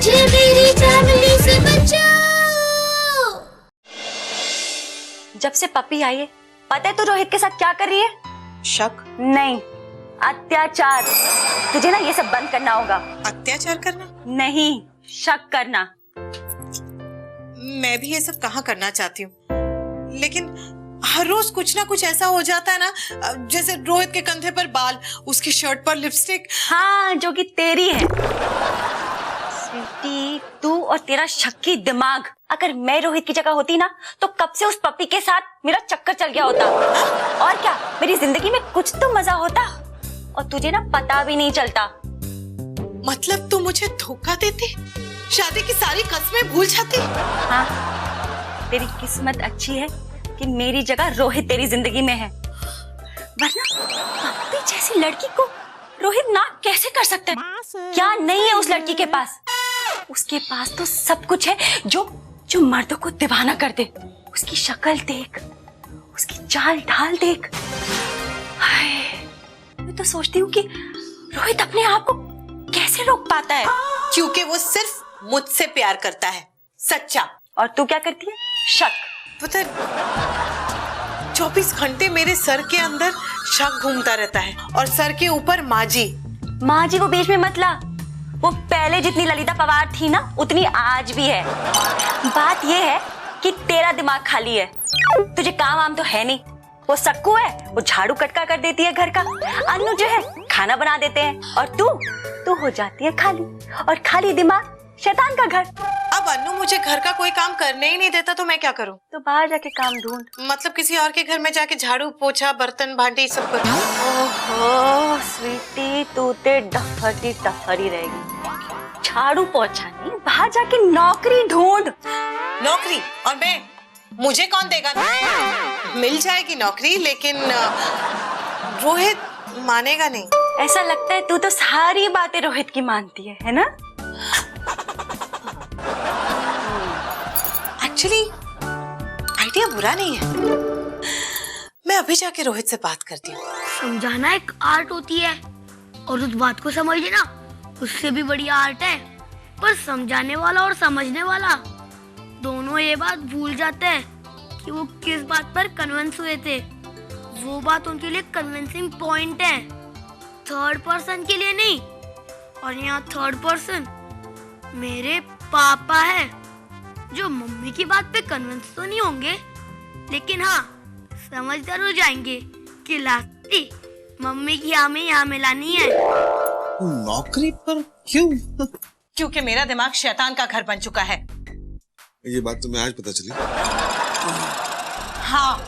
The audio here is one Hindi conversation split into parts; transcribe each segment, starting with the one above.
मुझे मेरी फैमिली से बचाओ। जब से पपी आई है, पता है तू रोहित के साथ क्या कर रही है? शक नहीं, अत्याचार। तुझे ना ये सब बंद करना होगा। अत्याचार करना नहीं, शक करना। मैं भी ये सब कहाँ करना चाहती हूँ, लेकिन हर रोज कुछ ना कुछ ऐसा हो जाता है ना, जैसे रोहित के कंधे पर बाल, उसकी शर्ट पर लिपस्टिक। हाँ, जो कि तेरी है। स्वीटी, तू और तेरा शक्की दिमाग। अगर मैं रोहित की जगह होती ना तो कब से उस पपी के साथ मेरा चक्कर चल गया होता। और क्या, मेरी जिंदगी में कुछ तो मजा होता और तुझे ना पता भी नहीं चलता। मतलब तू मुझे धोखा देती, शादी की सारी कस्में भूल जाती। हाँ, तेरी किस्मत अच्छी है कि मेरी जगह रोहित तेरी जिंदगी में है, वरना पपी जैसी लड़की को रोहित ना कैसे कर सकता है? क्या नहीं है उस लड़की के पास? उसके पास तो सब कुछ है जो मर्दों को दीवाना कर दे। उसकी शक्ल देख, उसकी चाल ढाल देख। हाय, मैं तो सोचती हूँ कि रोहित अपने आप को कैसे रोक पाता है। क्योंकि वो सिर्फ मुझसे प्यार करता है, सच्चा। और तू क्या करती है? शक। पता 24 घंटे मेरे सर के अंदर शक घूमता रहता है, और सर के ऊपर माजी। माजी को बीच में मत ला। वो पहले जितनी ललिता पवार थी ना, उतनी आज भी है। बात ये है कि तेरा दिमाग खाली है, तुझे काम वाम तो है नहीं। वो सक्कू है, वो झाड़ू कटका कर देती है घर का। अन्नू जो है खाना बना देते हैं, और तू हो जाती है खाली। और खाली दिमाग शैतान का घर। अब अन्नू मुझे घर का कोई काम करने ही नहीं देता, तो मैं क्या करूं? तो बाहर जाके काम ढूंढ। मतलब किसी और के घर में जाके झाड़ू पोछा बर्तन भांडी सब करूं। ओहो स्वीटी, तू ते डफरी रहेगी। झाड़ू पोछा नहीं, बाहर जाके नौकरी ढूंढ। नौकरी? और मैं, मुझे कौन देगा? मिल जाएगी नौकरी, लेकिन रोहित मानेगा नहीं। ऐसा लगता है तू तो सारी बातें रोहित की मानती है ना? एक्चुअली आइडिया बुरा नहीं है। मैं अभी जाके रोहित से बात करती हूँ। समझाना एक आर्ट होती है, और उस बात को समझ लेना उससे भी बड़ी आर्ट है। पर समझाने वाला और समझने वाला दोनों ये बात भूल जाते हैं कि वो किस बात पर कन्विंस हुए थे। वो बात उनके लिए कन्विंसिंग पॉइंट है, थर्ड पर्सन के लिए नहीं। और यहाँ थर्ड पर्सन मेरे पापा है, जो मम्मी की बात पे कन्विंस तो नहीं होंगे, लेकिन हाँ समझ जरूर जाएंगे कि लास्टी मम्मी की हमें यहाँ मिलानी है। नौकरी पर क्यों? क्योंकि मेरा दिमाग शैतान का घर बन चुका है। ये बात तुम्हें आज पता चली? हाँ,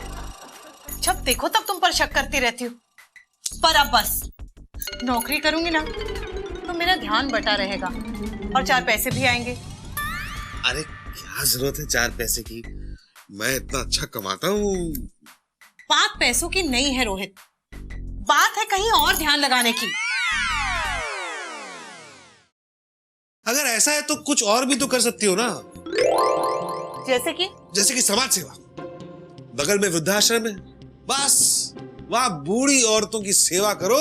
जब देखो तब तुम पर शक करती रहती हूँ। पर अब बस, नौकरी करूंगी ना तो मेरा ध्यान बटा रहेगा और 4 पैसे भी आएंगे। अरे क्या जरूरत है 4 पैसे की? मैं इतना अच्छा कमाता हूँ। बात पैसों की नहीं है रोहित, बात है कहीं और ध्यान लगाने की। अगर ऐसा है तो कुछ और भी तो कर सकती हो ना। जैसे कि समाज सेवा। बगल में वृद्धाश्रम है, बस वहां बूढ़ी औरतों की सेवा करो।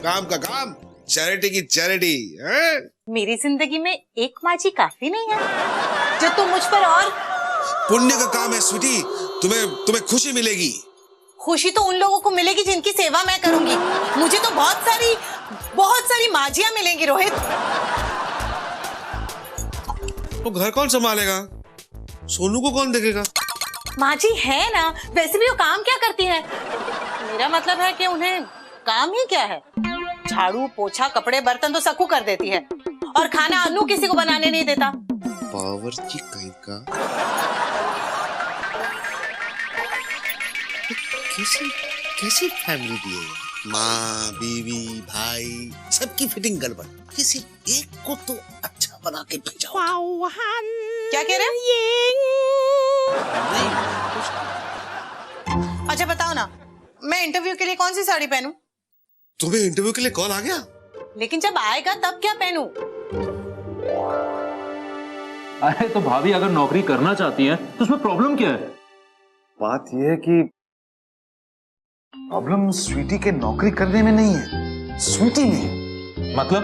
काम का काम, चैरिटी की चैरिटी है? मेरी जिंदगी में एक माजी काफी नहीं है जो तुम मुझ पर और। पुण्य का काम है स्वीटी, तुम्हें खुशी मिलेगी। खुशी तो उन लोगों को मिलेगी जिनकी सेवा मैं करूंगी। मुझे तो बहुत सारी माजियां मिलेंगी रोहित। तो घर कौन संभालेगा? सोनू को कौन देखेगा? माजी है ना, वैसे भी वो काम क्या करती है? मेरा मतलब है कि उन्हें काम ही क्या है? झाड़ू पोछा कपड़े बर्तन तो सक्कू कर देती है, और खाना अन्नू किसी को बनाने नहीं देता। पावर की कहीं का। कैसी फैमिली दी है? माँ, बीवी, भाई, सबकी फिटिंग गड़बड़। किसी एक को तो अच्छा बना के भेजाओ। क्या कह रहे हो? अच्छा बताओ ना, मैं इंटरव्यू के लिए कौन सी साड़ी पहनूं? तुम्हें इंटरव्यू के लिए कॉल आ गया? लेकिन जब आएगा तब क्या पहनूं? अरे तो भाभी अगर नौकरी करना चाहती हैं तो उसमें प्रॉब्लम क्या है? बात यह है कि प्रॉब्लम स्वीटी के नौकरी करने में नहीं है, स्वीटी में। मतलब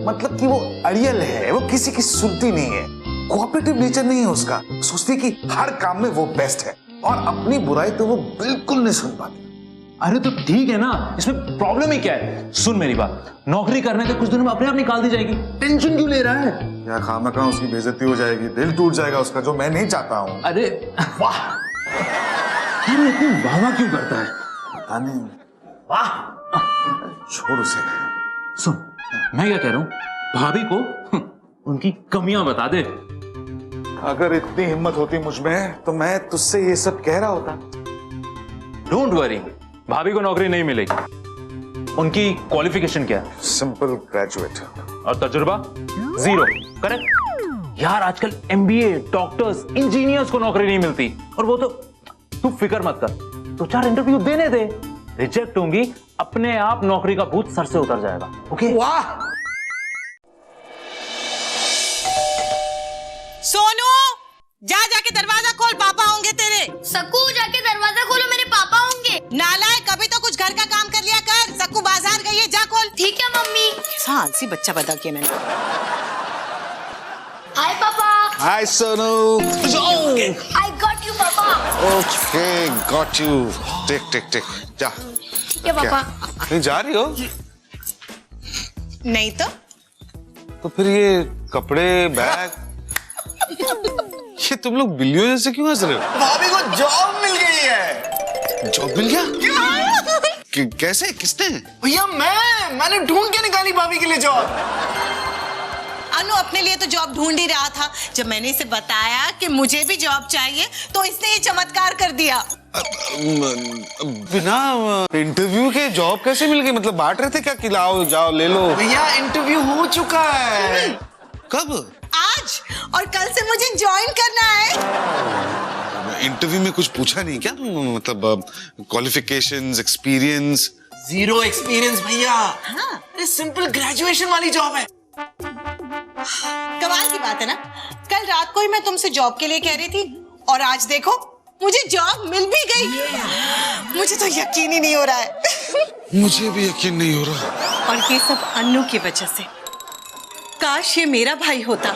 मतलब कि वो अड़ियल है, वो किसी की सुनती नहीं है, कोऑपरेटिव नेचर नहीं है उसका, सोचती है कि हर काम में वो बेस्ट है और अपनी बुराई तो वो बिल्कुल नहीं सुन पाती। अरे तो ठीक है ना, इसमें प्रॉब्लम ही क्या है? सुन मेरी बात, नौकरी करने के कुछ दिनों में अपने आप निकाल दी जाएगी, टेंशन क्यों ले रहा है? क्या खामखा उसकी बेइज्जती हो जाएगी, दिल टूट जाएगा उसका, जो मैं नहीं चाहता हूँ। अरे वाह, अरे इतनी वाह क्यों करता है? पता नहीं, वाह, छोड़ उसे। सुन मैं क्या कह रहा हूँ, भाभी को उनकी कमियां बता दे। अगर इतनी हिम्मत होती मुझ में तो मैं तुझसे ये सब कह रहा होता। डोंट वरी, भाभी को नौकरी नहीं मिलेगी। उनकी क्वालिफिकेशन क्या है? Simple graduate. और तजुर्बा? 0। करेक्ट यार, आजकल MBA, डॉक्टर्स, इंजीनियर्स को नौकरी नहीं मिलती। और वो तो तू फिक्र मत कर, 2-4 इंटरव्यू देने दे, रिजेक्ट होंगी, अपने आप नौकरी का भूत सर से उतर जाएगा। ओके? वाह। सोनू, जाके दरवाजा खोल, पापा होंगे तेरे। सकू जाके दरवाजा खोलो, मेरे पापा होंगे। नालायक, कभी तो कुछ घर का काम कर लिया कर। सक्कू बाजार गई है, जा खोल। ठीक है मम्मी। आलसी बच्चा पैदा किया मैंने। हाय पापा। Hi Sonu. I got you पापा। Okay, got you. टिक जा। ठीक है पापा। कहीं जा रही हो? नहीं तो फिर ये कपड़े, बैग ये तुम लोग बिल्लियों जैसे क्यों हंस रहे हो? भाभी को जॉब मिल गई है। जॉब मिल गया? कैसे, किसने? भैया मैंने ढूंढ के निकाली भाभी के लिए जॉब। अनु अपने लिए तो जॉब ढूंढ ही रहा था। जब मैंने इसे बताया कि मुझे भी जॉब चाहिए तो इसने ये चमत्कार कर दिया। बिना इंटरव्यू के जॉब कैसे मिल गई? मतलब बांट रहे थे क्या कि लाओ जाओ ले लो? भैया इंटरव्यू हो चुका है। कब? आज, और कल से मुझे ज्वाइन करना है। इंटरव्यू में कुछ पूछा नहीं क्या? मतलब क्वालिफिकेशंस, एक्सपीरियंस? 0 एक्सपीरियंस भैया। हाँ। ये सिंपल ग्रेजुएशन वाली जॉब है। कमाल की बात है ना, कल रात को ही मैं तुमसे जॉब के लिए कह रही थी और आज देखो मुझे जॉब मिल भी गई। मुझे तो यकीन ही नहीं हो रहा है। मुझे भी यकीन नहीं हो रहा। और ये सब अन्नू की वजह से। काश ये मेरा भाई होता।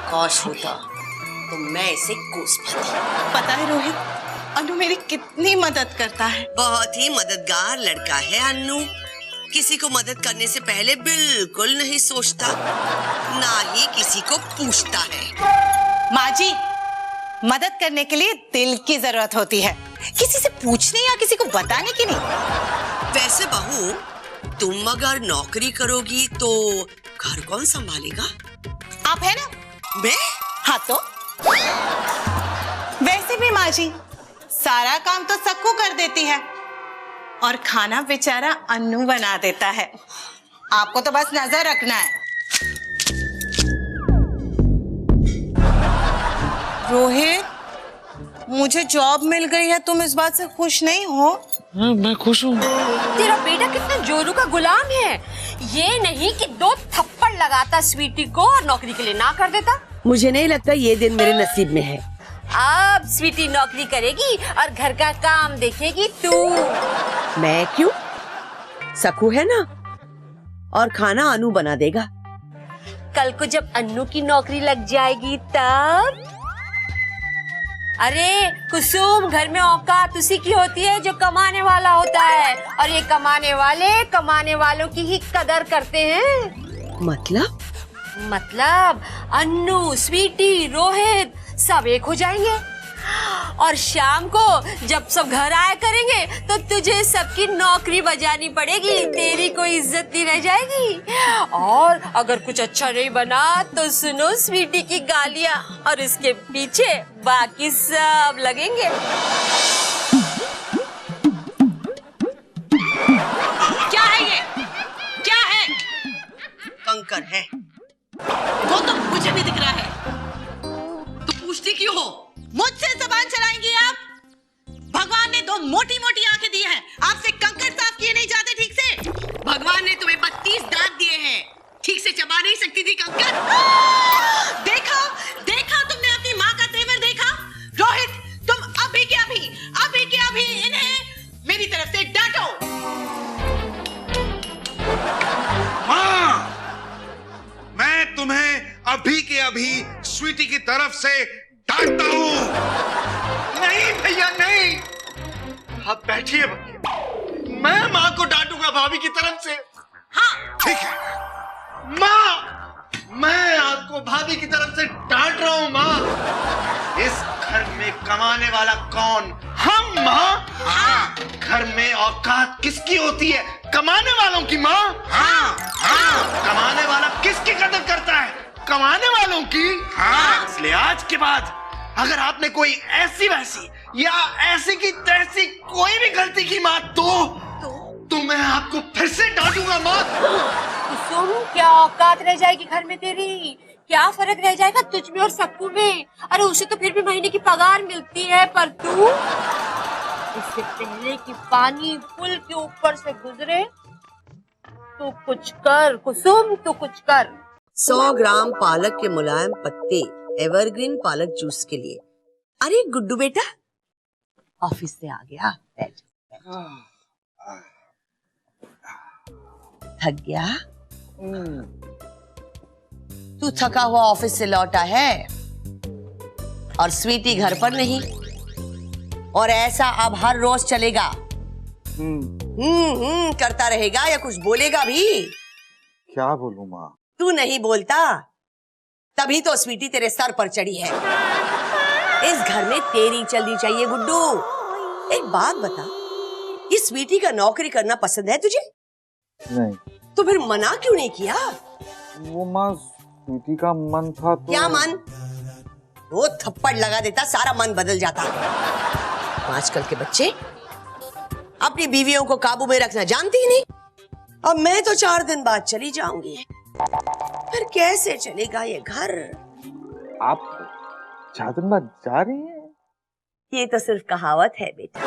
काश होता तो मैं इसे कोस पाती। पता है रोहित, अन्नू मेरी कितनी मदद करता है। बहुत ही मददगार लड़का है अन्नू। किसी को मदद करने से पहले बिल्कुल नहीं सोचता, ना ही किसी को पूछता है। माँ जी, मदद करने के लिए दिल की जरूरत होती है, किसी से पूछने या किसी को बताने की नहीं। वैसे बहू, तुम अगर नौकरी करोगी तो घर कौन संभालेगा? आप है ना? मैं? हाँ तो वैसे भी माँ जी, सारा काम तो सक्कू कर देती है और खाना बेचारा अन्नू बना देता है। आपको तो बस नजर रखना है। रोहित, मुझे जॉब मिल गई है, तुम इस बात से खुश नहीं हो? मैं खुश हूँ। तेरा बेटा कितना जोरू का गुलाम है। ये नहीं कि 2 थप्पड़ लगाता स्वीटी को और नौकरी के लिए ना कर देता। मुझे नहीं लगता ये दिन मेरे नसीब में है। अब स्वीटी नौकरी करेगी और घर का काम देखेगी तू। मैं क्यों? सकू है ना, और खाना अनु बना देगा। कल को जब अन्नू की नौकरी लग जाएगी तब? अरे कुसुम, घर में औकात उसी की होती है जो कमाने वाला होता है, और ये कमाने वाले कमाने वालों की ही कदर करते हैं। मतलब अन्नू, स्वीटी, रोहित सब एक हो जाएंगे और शाम को जब सब घर आया करेंगे तो तुझे सबकी नौकरी बजानी पड़ेगी, तेरी कोई इज्जत नहीं रह जाएगी। और अगर कुछ अच्छा नहीं बना तो सुनो स्वीटी की गालियां, और इसके पीछे बाकी सब लगेंगे। क्या है ये? क्या है? कंकर है। वो तो मुझे भी दिख रहा है। तो पूछती क्यों हो? मुझसे जबान चलाएंगी आप? भगवान ने 2 मोटी मोटी आंखें दी हैं, आपसे कंकड़ साफ किए नहीं जाते ठीक से। भगवान ने तुम्हें 32 दांत दिए हैं, ठीक से चबा नहीं सकती थी कंकर? देखा तुमने अपनी माँ का तेवर देखा? रोहित, तुम अभी के अभी इन्हें मेरी तरफ से डांटो। माँ, अभी के अभी स्वीटी की तरफ से डांटता हूं। नहीं भैया नहीं, आप बैठिए भैया, मैं माँ को डांटूंगा भाभी की तरफ से। हाँ ठीक है माँ, मैं आपको भाभी की तरफ से डांट रहा हूँ माँ। इस घर में कमाने वाला कौन? हम माँ। हाँ। घर में औकात किसकी होती है? कमाने वालों की माँ। हाँ हाँ। कमाने वाला किसकी कदर करता है? कमाने वालों की। हाँ। इसलिए आज के बाद अगर आपने कोई ऐसी वैसी या ऐसी की तैसी कोई भी गलती की माँ तो मैं आपको फिर से डांटूंगा माँ। कुसुम, क्या औकात रह जाएगी घर में तेरी? क्या फर्क रह जाएगा तुझ में और सक्कू में? अरे उसे तो फिर भी महीने की पगार मिलती है, पर तू इससे पहले कि पानी पुल के ऊपर से गुजरे तो कुछ कर कुसुम, तो कुछ कर। 100 ग्राम पालक के मुलायम पत्ते एवरग्रीन पालक जूस के लिए। अरे गुड्डू बेटा, ऑफिस से आ गया? बैठ। थक गया? तू थका हुआ ऑफिस से लौटा है और स्वीटी घर पर नहीं, और ऐसा अब हर रोज चलेगा। करता रहेगा या कुछ बोलेगा भी? क्या बोलूं माँ? तू नहीं बोलता तभी तो स्वीटी तेरे सर पर चढ़ी है। इस घर में तेरी चलनी चाहिए गुड्डू। एक बात बता, ये स्वीटी का नौकरी करना पसंद है तुझे? नहीं। तो फिर मना क्यों नहीं किया? वो माँ, स्वीटी का मन था तो। क्या मन? वो थप्पड़ लगा देता सारा मन बदल जाता। आजकल के बच्चे अपनी बीवियों को काबू में रखना जानती ही नहीं। अब मैं तो 4 दिन बाद चली जाऊंगी, फिर कैसे चलेगा ये घर? आप 4 दिन बाद जा रही हैं? ये तो सिर्फ कहावत है बेटा,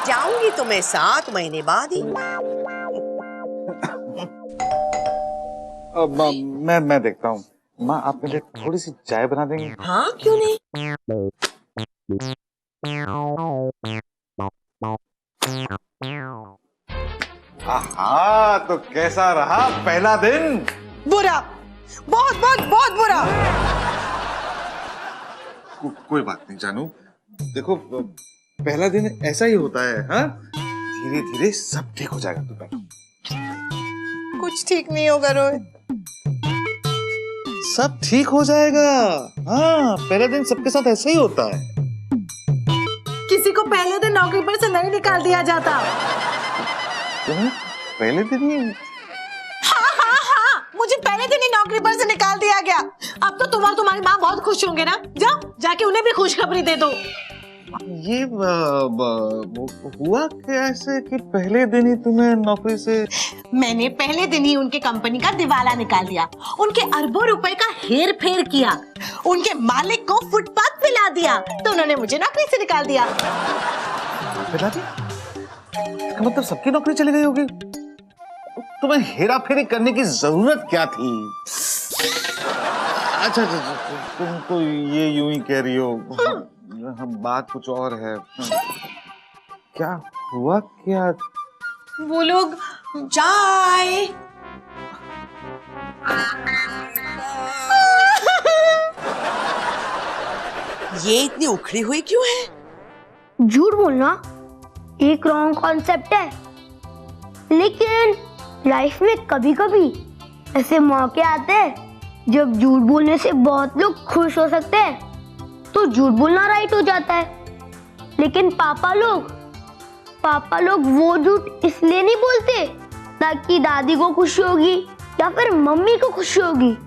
जाऊंगी तो मैं 7 महीने बाद ही। मैं देखता हूँ। माँ, आप मेरे लिए थोड़ी सी चाय बना देंगे? हाँ क्यों नहीं। हाँ, तो कैसा रहा पहला दिन? बुरा, बहुत बहुत बहुत बुरा। कोई बात नहीं जानू, देखो पहला दिन ऐसा ही होता है। हाँ, धीरे धीरे सब ठीक हो जाएगा। तू बैठो। कुछ ठीक नहीं होगा रोहित। सब ठीक हो जाएगा। हाँ, पहला दिन सबके साथ ऐसा ही होता है। किसी को पहले दिन नौकरी पर से नहीं निकाल दिया जाता। तुम्हें पहले दिन ही? हाँ, मुझे पहले दिन ही नौकरी पर से निकाल दिया गया। अब तो तुम और तुम्हारी माँ बहुत खुश होंगे ना। जाओ, जाके उन्हें भी खुशखबरी दे दो। ये हुआ कैसे कि पहले दिन ही तुम्हें नौकरी से? मैंने पहले दिन ही उनके कंपनी का दिवाला निकाल दिया, उनके अरबों रुपए का हेर फेर किया, उनके मालिक को फुटपाथ पिला दिया, तो उन्होंने मुझे नौकरी से निकाल दिया। पिला दिया? इसका मतलब सबकी नौकरी चली गई होगी। तुम्हें हेरा फेरी करने की जरूरत क्या थी? अच्छा, तुम तो ये यूं ही कह रही हो। हम बात कुछ और है। क्या हुआ क्या? वो लोग चाय। ये इतनी उखड़ी हुई क्यों है? झूठ बोलना एक रॉन्ग कॉन्सेप्ट है, लेकिन लाइफ में कभी कभी ऐसे मौके आते हैं जब झूठ बोलने से बहुत लोग खुश हो सकते हैं, तो झूठ बोलना राइट हो जाता है। लेकिन पापा लोग वो झूठ इसलिए नहीं बोलते ताकि दादी को खुशी होगी या फिर मम्मी को खुशी होगी।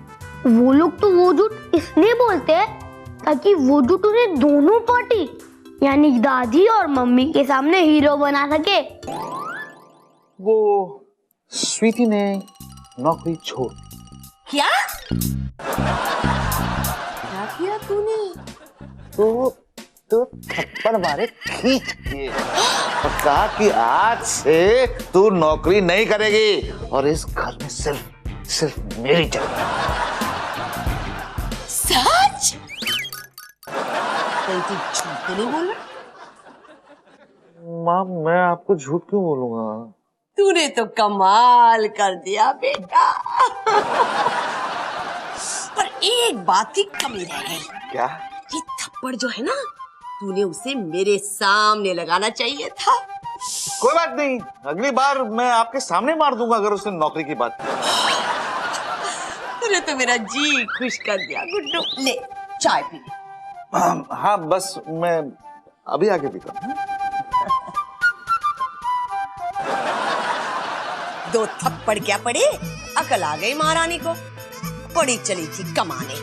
वो लोग तो वो झूठ इसलिए बोलते हैं ताकि वो झूठ उन्हें दोनों पार्टी यानी दादी और मम्मी के सामने हीरो बना सके। वो स्वीटी ने नौकरी छोड़ दी। क्या किया तूने? तो थप्पड़ मारे खींच के और कहा कि आज से तू नौकरी नहीं करेगी और इस घर में सिर्फ मेरी जगह। सच? कहीं तू झूठ नहीं बोल रहा? माँ, मैं आपको झूठ क्यों बोलूंगा? तूने तो कमाल कर दिया बेटा। पर एक बात की कमी रह गई। क्या? ये थप्पड़ जो है ना, तूने उसे मेरे सामने लगाना चाहिए था। कोई बात नहीं, अगली बार मैं आपके सामने मार दूंगा अगर उसने नौकरी की बात की। तूने तो मेरा जी खुश कर दिया गुड्डू। ले चाय पी ले। हाँ बस मैं अभी आके पीता हूँ। 2 थप्पड़ क्या पड़े, अकल आ गई महारानी को। पड़ी चली थी कमाने।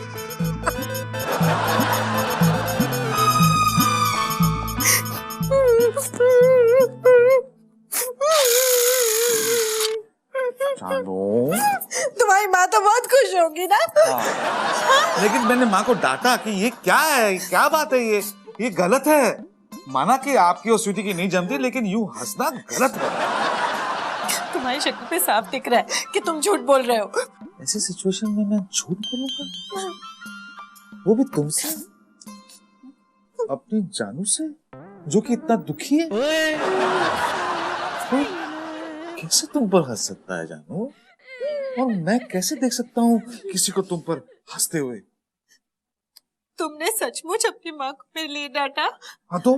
तुम्हारी माँ तो बहुत खुश होगी ना। लेकिन मैंने माँ को डांटा कि ये क्या है, क्या बात है, ये गलत है। माना कि आपकी और स्वीटी की नहीं जमती, लेकिन यूं हंसना गलत है। तुम्हारी शक्ल पे साफ दिख रहा है कि तुम झूठ बोल रहे हो। ऐसी सिचुएशन में मैं झूठ बोलूंगा, वो भी तुमसे, अपनी जानू से, जो कि इतना दुखी है। कैसे तुम पर हंस सकता है जानू, और मैं कैसे देख सकता हूँ किसी को तुम पर हंसते हुए। तुमने सचमुच अपनी माँ को मेरे लिए डांटा? हाँ तो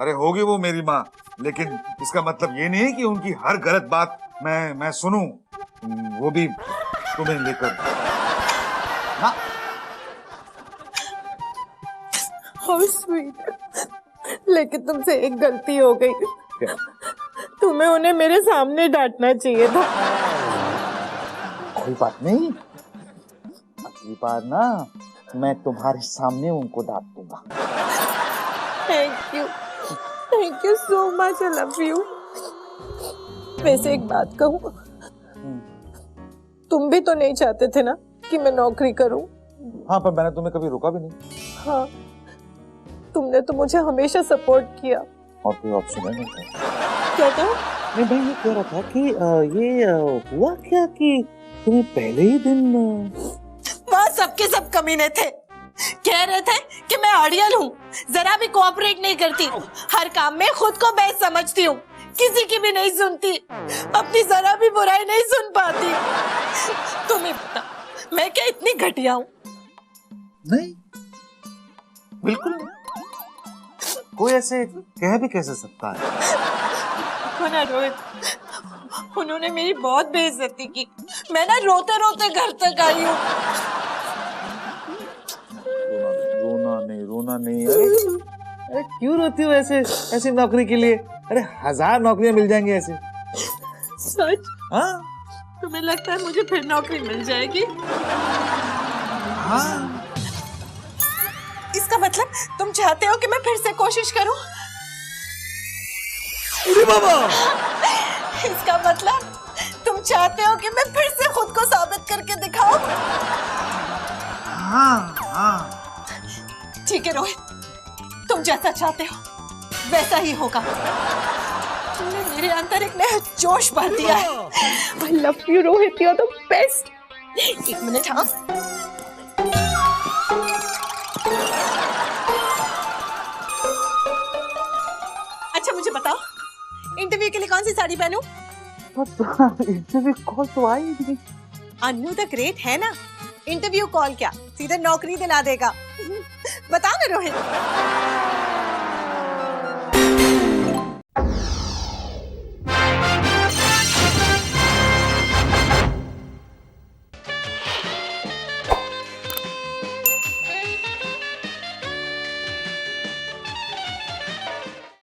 अरे होगी वो मेरी माँ, लेकिन इसका मतलब ये नहीं कि उनकी हर गलत बात मैं सुनूं, वो भी तुम्हें लेकर ना। How sweet। लेकिन तुमसे एक गलती हो गई। क्या? तुम्हें उन्हें मेरे सामने डांटना चाहिए था। कोई बात नहीं, अगली बार ना मैं तुम्हारे सामने उनको डांट दूंगा। Thank you so much, I love you. वैसे एक बात कहूँ, तुम भी तो नहीं चाहते थे ना कि मैं नौकरी करूं? हाँ, पर मैंने तुम्हें कभी रोका भी नहीं। हाँ, तुमने तो मुझे हमेशा सपोर्ट किया। और कोई ऑप्शन है नहीं? क्या था? नहीं भाई, ये कह रहा था कि हुआ क्या कि तुम्हें पहले ही दिन वहाँ सबके सब कमीने थे। कह रहे थे कि मैं अड़ियल हूँ, जरा भी कोऑपरेट नहीं करती, हर काम में खुद को बेस्ट समझती हूँ, किसी की भी नहीं सुनती, अपनी जरा भी बुराई नहीं सुन पाती। तुम्हें पता मैं क्या इतनी घटिया हूँ? नहीं, बिल्कुल नहीं। कोई ऐसे कह भी कैसे सकता है? ना रोहित, उन्होंने मेरी बहुत बेइज्जती की। मैं ना रोते रोते घर तक आई हूँ। रोना नहीं। अरे क्यों रोती हो ऐसी नौकरी के लिए? अरे 1000 नौकरियां मिल जाएंगी ऐसे। सच? हाँ? तुम्हें लगता है मुझे फिर नौकरी मिल जाएगी? हाँ। इसका मतलब तुम चाहते हो कि मैं फिर से कोशिश करूं? अरे बाबा! इसका मतलब तुम चाहते हो कि मैं फिर से खुद को साबित करके दिखाऊं? हाँ। ठीक है रोहित, तुम जैसा चाहते हो वैसा ही होगा। तुमने मेरे अंदर एक नया जोश भर दिया है। I love you Rohit, you're the best। एक मिनट, हाँ। अच्छा मुझे बताओ, इंटरव्यू के लिए कौन सी साड़ी पहनूं? इंटरव्यू कॉल तो आई नहीं। अन्नू द ग्रेट है ना, इंटरव्यू कॉल क्या सीधे नौकरी दिला देगा। बता ना रोहित।